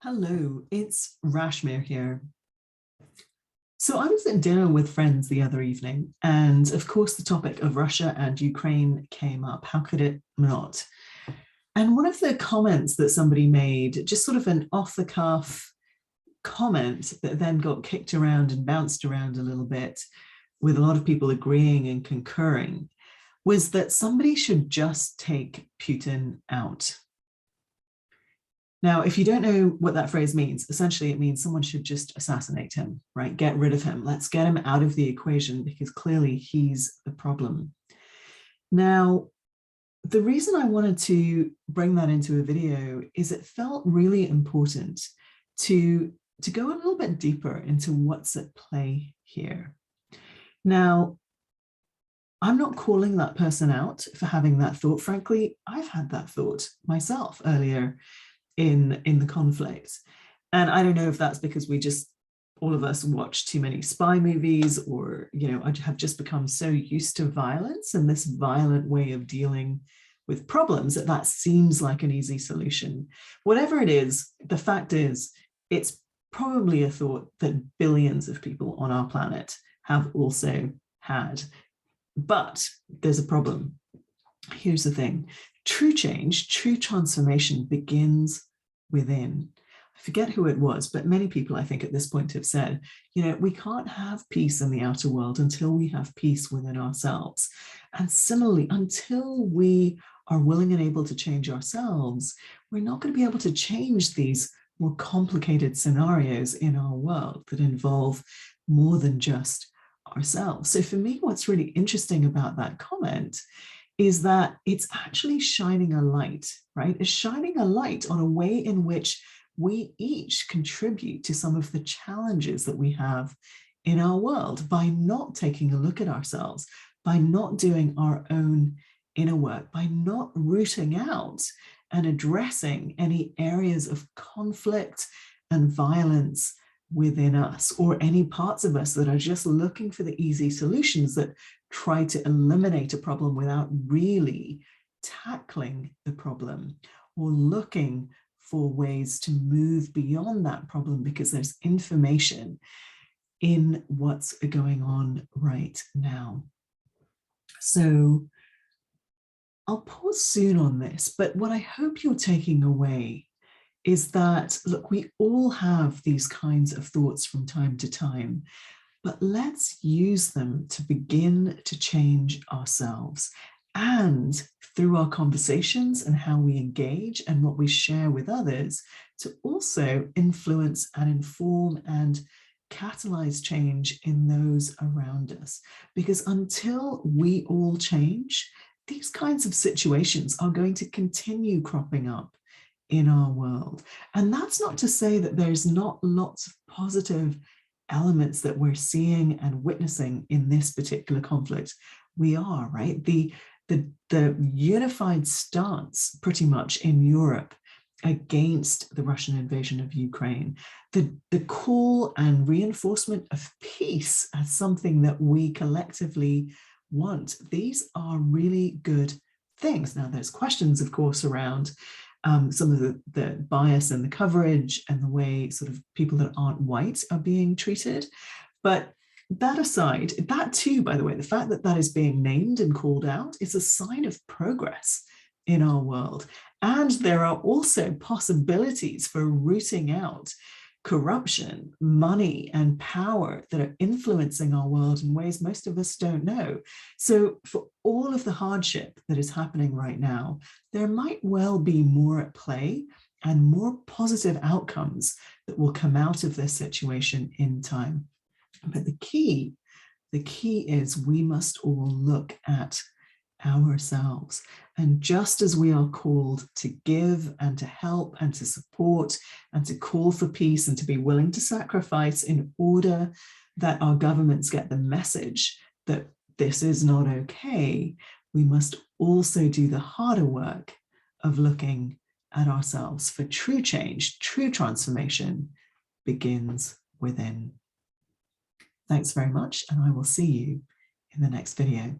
Hello, it's Rashmir here. So I was at dinner with friends the other evening, and of course the topic of Russia and Ukraine came up. How could it not? And one of the comments that somebody made, just sort of an off-the-cuff comment that then got kicked around and bounced around a little bit, with a lot of people agreeing and concurring, was that somebody should just take Putin out. Now, if you don't know what that phrase means, essentially it means someone should just assassinate him, right? Get rid of him. Let's get him out of the equation because clearly he's the problem. Now, the reason I wanted to bring that into a video is it felt really important to go a little bit deeper into what's at play here. Now, I'm not calling that person out for having that thought. Frankly, I've had that thought myself earlier in the conflict. And I don't know if that's because all of us watch too many spy movies, or, I have just become so used to violence and this violent way of dealing with problems that seems like an easy solution. Whatever it is, the fact is, it's probably a thought that billions of people on our planet have also had. But there's a problem. Here's the thing. True change, true transformation begins within. I forget who it was, but many people I think at this point have said, we can't have peace in the outer world until we have peace within ourselves. And similarly, until we are willing and able to change ourselves, we're not going to be able to change these more complicated scenarios in our world that involve more than just ourselves. So for me, what's really interesting about that comment is that it's actually shining a light, right? It's shining a light on a way in which we each contribute to some of the challenges that we have in our world by not taking a look at ourselves, by not doing our own inner work, by not rooting out and addressing any areas of conflict and violence within us, or any parts of us that are just looking for the easy solutions that try to eliminate a problem without really tackling the problem or looking for ways to move beyond that problem because there's information in what's going on right now. So I'll pause soon on this, but what I hope you're taking away is that, look, we all have these kinds of thoughts from time to time, but let's use them to begin to change ourselves. And through our conversations and how we engage and what we share with others, to also influence and inform and catalyze change in those around us. Because until we all change, these kinds of situations are going to continue cropping up in our world. And that's not to say that there's not lots of positive elements that we're seeing and witnessing in this particular conflict. We are, right? The unified stance pretty much in Europe against the Russian invasion of Ukraine, the call and reinforcement of peace as something that we collectively want. These are really good things. Now, there's questions, of course, around some of the bias and the coverage and the way sort of people that aren't white are being treated. But that aside, that too, by the way, the fact that that is being named and called out is a sign of progress in our world. And there are also possibilities for rooting out corruption, money, and power that are influencing our world in ways most of us don't know. So for all of the hardship that is happening right now, there might well be more at play and more positive outcomes that will come out of this situation in time. But the key is we must all look at ourselves. And just as we are called to give and to help and to support and to call for peace and to be willing to sacrifice in order that our governments get the message that this is not okay, we must also do the harder work of looking at ourselves. For true change, true transformation begins within. Thanks very much, and I will see you in the next video.